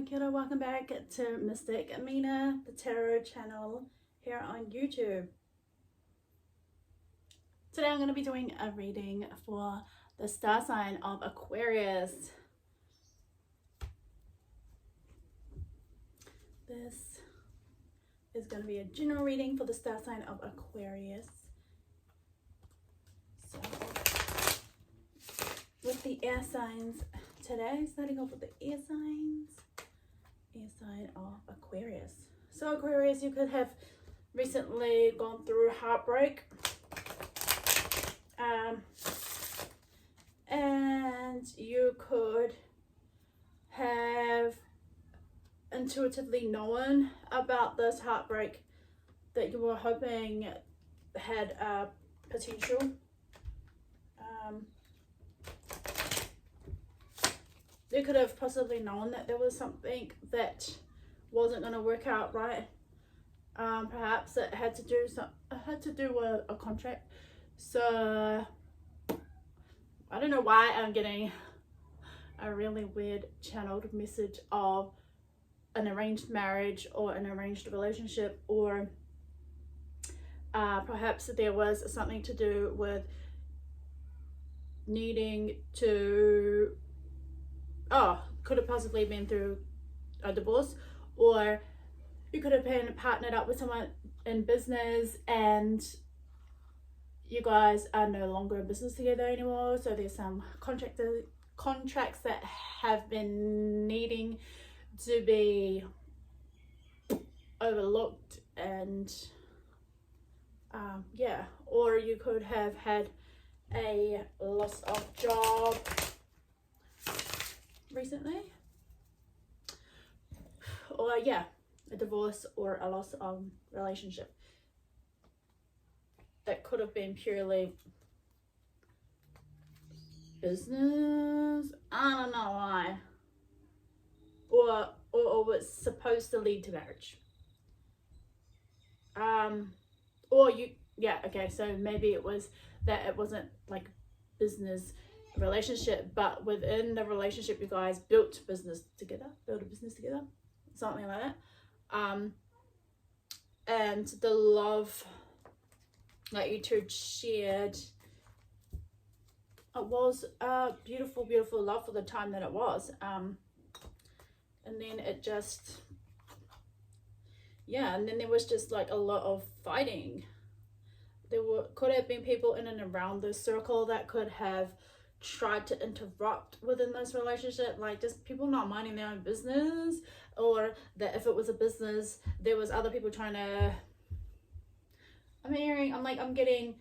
Kia ora, welcome back to Mystic Amina, the Tarot channel here on YouTube. Today I'm going to be doing a reading for the star sign of Aquarius. This is going to be a general reading for the star sign of Aquarius. So, with the air signs today, starting off with the air signs. Air sign of Aquarius. So Aquarius, you could have recently gone through heartbreak. And you could have intuitively known about this heartbreak that you were hoping had potential. You could have possibly known that there was something that wasn't going to work out right. Perhaps it had to do with a contract. So I don't know why I'm getting a really weird channeled message of an arranged marriage or an arranged relationship, or perhaps there was something to do with needing to, could have possibly been through a divorce, or you could have been partnered up with someone in business and you guys are no longer in business together anymore. So there's some contracts that have been needing to be overlooked, and yeah, or you could have had a loss of job recently, or yeah, a divorce or a loss of relationship that could have been purely business, I don't know why, or was supposed to lead to marriage, or you, yeah, okay, so maybe it was that it wasn't like business relationship, but within the relationship you guys built a business together, something like that. And the love that you two shared, it was a beautiful love for the time that it was, and then it just, yeah, and then there was just like a lot of fighting. There could have been people in and around this circle that could have tried to interrupt within this relationship, like just people not minding their own business, or that if it was a business there was other people trying to, I'm getting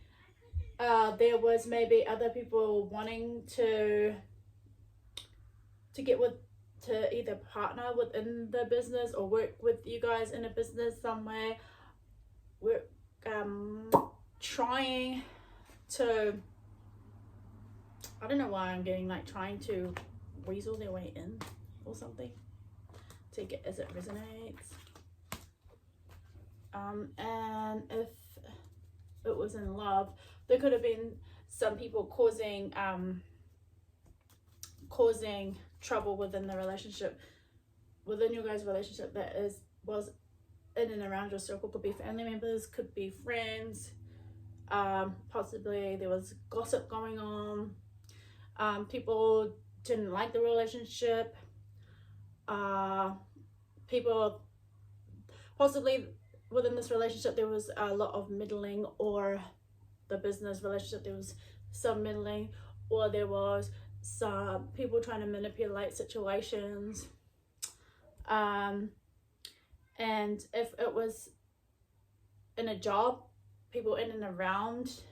there was maybe other people wanting to get with, to either partner within the business or work with you guys in a business somewhere. We're trying to, I don't know why I'm getting like trying to weasel their way in or something, take it as it resonates. And if it was in love, there could have been some people causing trouble within the relationship, within your guys' relationship, that was in and around your circle. Could be family members, could be friends, possibly there was gossip going on. People didn't like the relationship. People, possibly within this relationship there was a lot of middling, or the business relationship there was some middling, or there was some people trying to manipulate situations. And if it was in a job, people in and around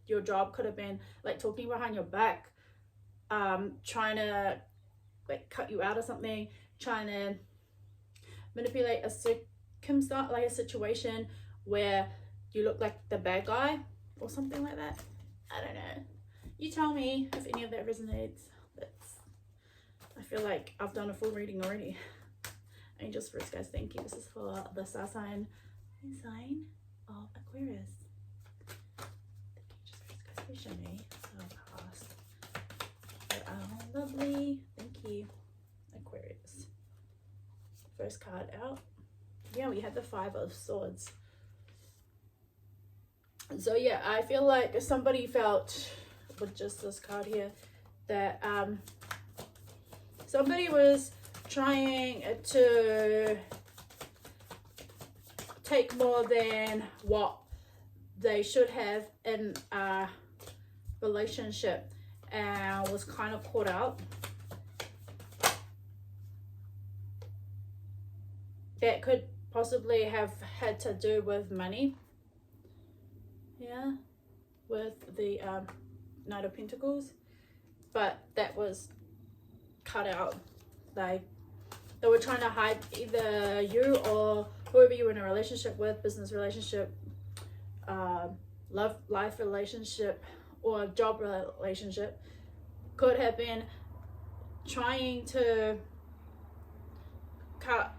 your job could have been like talking behind your back, trying to like cut you out of something, trying to manipulate a circumstance, like a situation where you look like the bad guy or something like that. I don't know, you tell me if any of that resonates. I feel like I've done a full reading already. Angels first, guys, thank you. This is for the star sign of Aquarius. Thank you, angels first, guys, for showing me the past. They are lovely. Thank you, Aquarius. first card out. Yeah, we had the Five of Swords. So yeah, I feel like somebody felt with just this card here that somebody was trying to take more than what they should have in a relationship and was kind of caught out. That could possibly have had to do with money. Yeah, with the Knight of Pentacles. But that was cut out. Like, they were trying to hide either you or whoever you were in a relationship with, business relationship, love life relationship, or job relationship, could have been trying to cut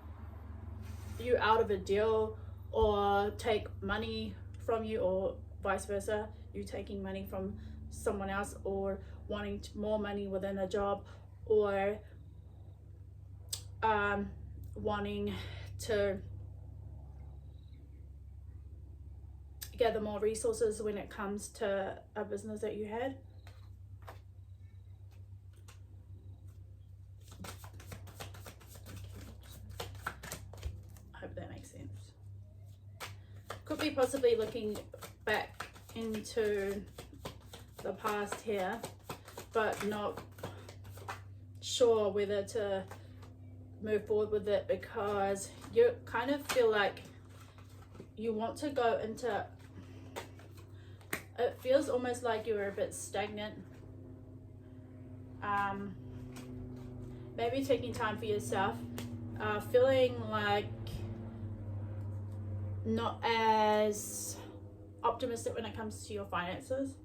you out of a deal or take money from you, or vice versa, you taking money from someone else, or wanting more money within a job, or wanting to gather more resources when it comes to a business that you had. I hope that makes sense. Could be possibly looking back into the past here, but not sure whether to move forward with it, because you kind of feel like you want to go into, it feels almost like you were a bit stagnant. Maybe taking time for yourself, feeling like not as optimistic when it comes to your finances.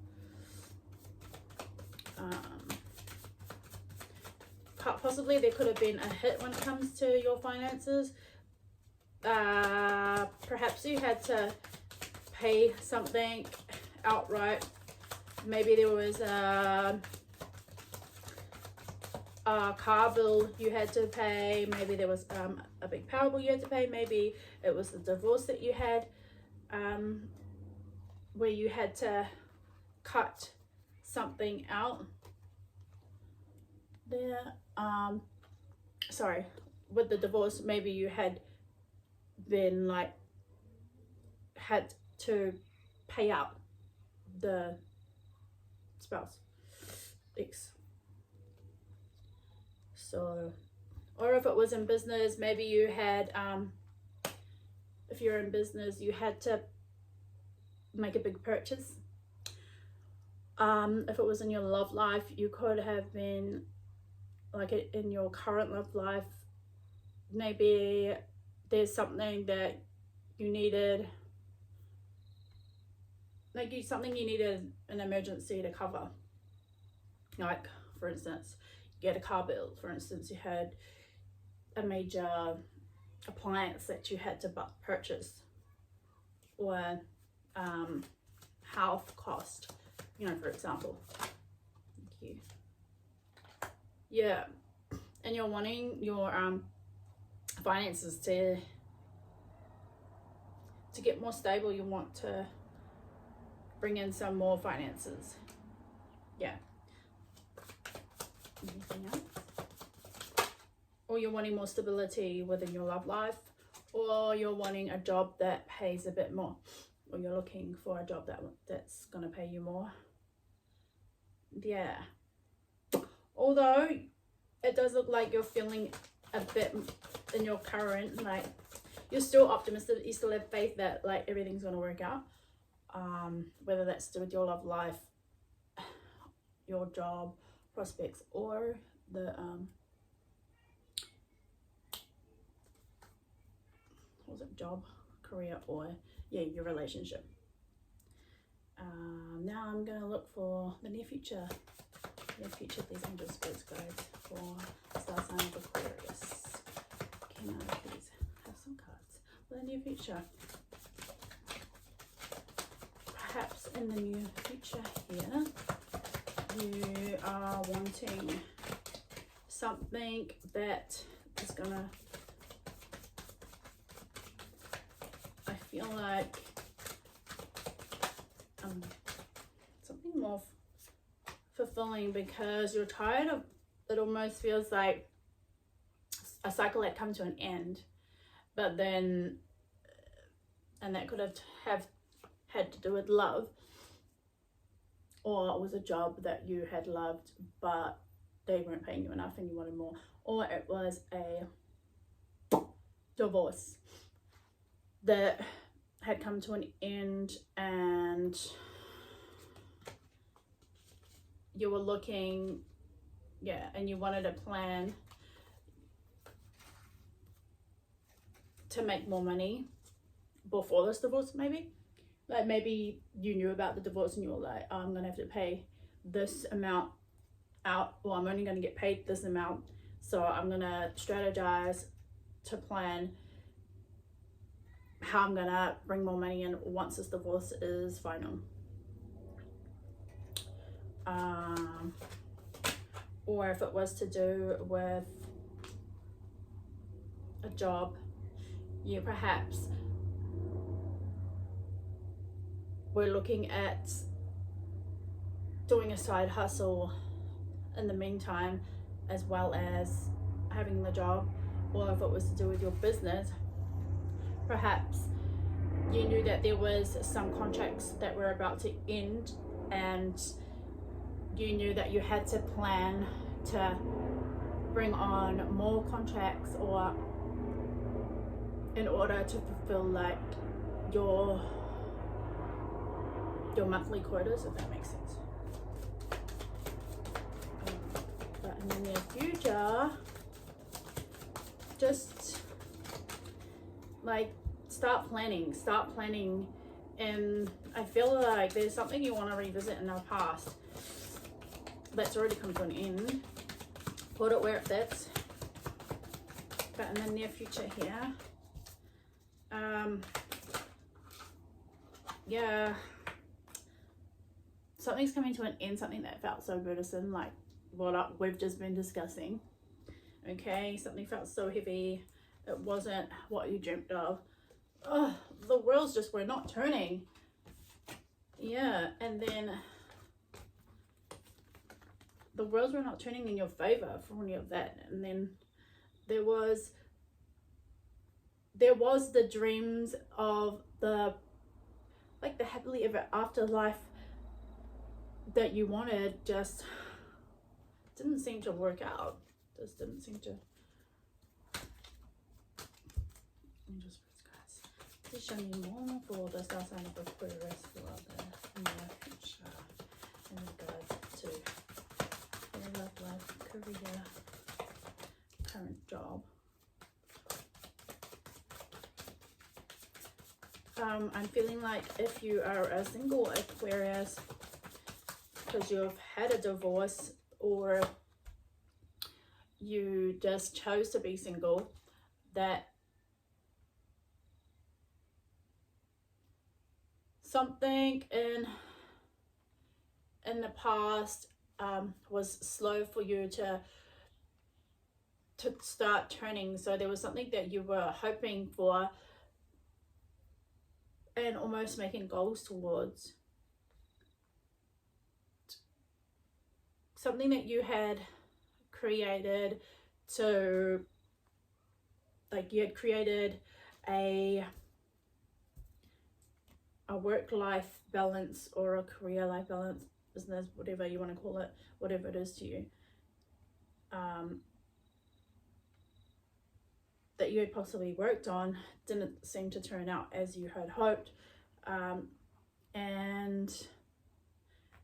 Possibly there could have been a hit when it comes to your finances. Perhaps you had to pay something outright. Maybe there was a car bill you had to pay. Maybe there was a big power bill you had to pay. Maybe it was a divorce that you had, where you had to cut something out there. Sorry, with the divorce, maybe you had been like had to pay out the spouse, ex. So, or if it was in business, maybe you had if you're in business, you had to make a big purchase. If it was in your love life, you could have been like in your current love life, maybe there's something that you needed, like something you needed an emergency to cover. Like, for instance, you had a car bill. For instance, you had a major appliance that you had to purchase, or health cost, you know, for example. Thank you. Yeah, and you're wanting your finances to get more stable. You want to bring in some more finances. Yeah. Anything else? Or you're wanting more stability within your love life, or you're wanting a job that pays a bit more, or you're looking for a job that's gonna pay you more. Yeah. Although it does look like you're feeling a bit in your current, like, you're still optimistic, you still have faith that like everything's gonna work out. Whether that's to do with your love life, your job prospects, or the what was it, job, career, or yeah, your relationship. Now I'm gonna look for the near future. Near future, these angel spirits guides for star sign of Aquarius. Can I please have some cards for the near future? Perhaps in the near future here, you are wanting something that is gonna feel like something more fulfilling, because you're tired of it. Almost feels like a cycle that come to an end, but then, and that could have had to do with love, or it was a job that you had loved but they weren't paying you enough and you wanted more, or it was a divorce that had come to an end and you were looking, and you wanted a plan to make more money before this divorce. Maybe like, maybe you knew about the divorce and you were like, oh, I'm gonna have to pay this amount out, or I'm only gonna get paid this amount, so I'm gonna strategize to plan how I'm gonna bring more money in once this divorce is final. Or if it was to do with a job, you perhaps were looking at doing a side hustle in the meantime, as well as having the job. Or if it was to do with your business, perhaps you knew that there was some contracts that were about to end, and you knew that you had to plan to bring on more contracts, or in order to fulfill like your monthly quotas, if that makes sense. But in the near future, just like start planning, and I feel like there's something you want to revisit in our past that's already come to an end. Put it where it fits. But in the near future here, something's coming to an end, something that felt so burdensome, like what we've just been discussing. Okay, something felt so heavy, it wasn't what you dreamt of. The wheels just were not turning. And then the wheels were not turning in your favor for any of that. And then there was the dreams of the happily ever after life that you wanted, just didn't seem to work out. Just didn't seem to. Please show me more for the star sign of Aquarius for the near future in regards to their love life, career, current job. I'm feeling like if you are a single Aquarius, because you've had a divorce, or you just chose to be single, that something in the past was slow for you to start turning. So there was something that you were hoping for and almost making goals towards, something that you had created to, like, you had created a work-life balance or a career-life balance, business, whatever you want to call it, whatever it is to you, that you had possibly worked on, didn't seem to turn out as you had hoped, and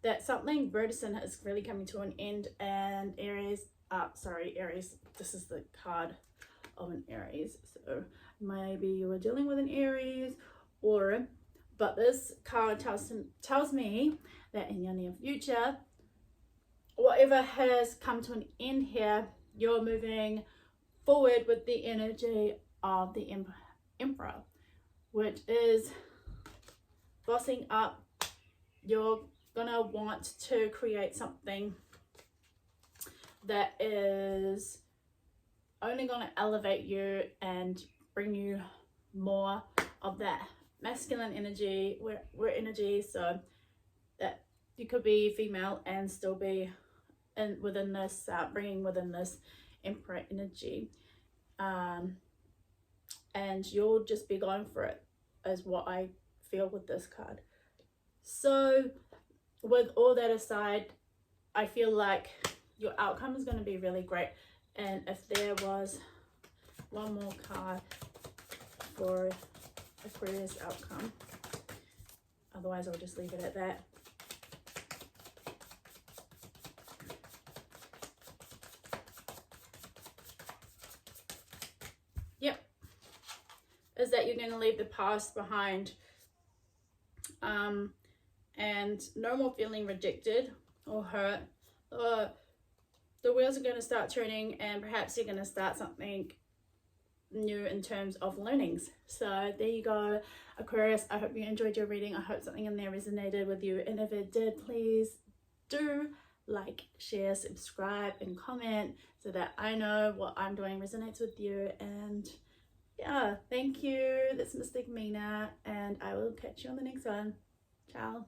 that something burdensome is really coming to an end. And Aries, this is the card of an Aries, so maybe you were dealing with an Aries, but this card tells me that in your near future, whatever has come to an end here, you're moving forward with the energy of the Emperor, which is bossing up. You're gonna want to create something that is only gonna elevate you and bring you more of that masculine energy, we're energy, so that you could be female and still be within this, bringing within this Emperor energy, and you'll just be going for it, is what I feel with this card. So with all that aside, I feel like your outcome is going to be really great. And if there was one more card for Aquarius outcome, otherwise I'll just leave it at that. Yep, is that you're going to leave the past behind, and no more feeling rejected or hurt. The wheels are going to start turning, and perhaps you're going to start something new in terms of learnings. So there you go, Aquarius. I hope you enjoyed your reading. I hope something in there resonated with you, and if it did, please do like, share, subscribe, and comment so that I know what I'm doing resonates with you. And yeah, thank you. That's Mystic Mina, and I will catch you on the next one. Ciao.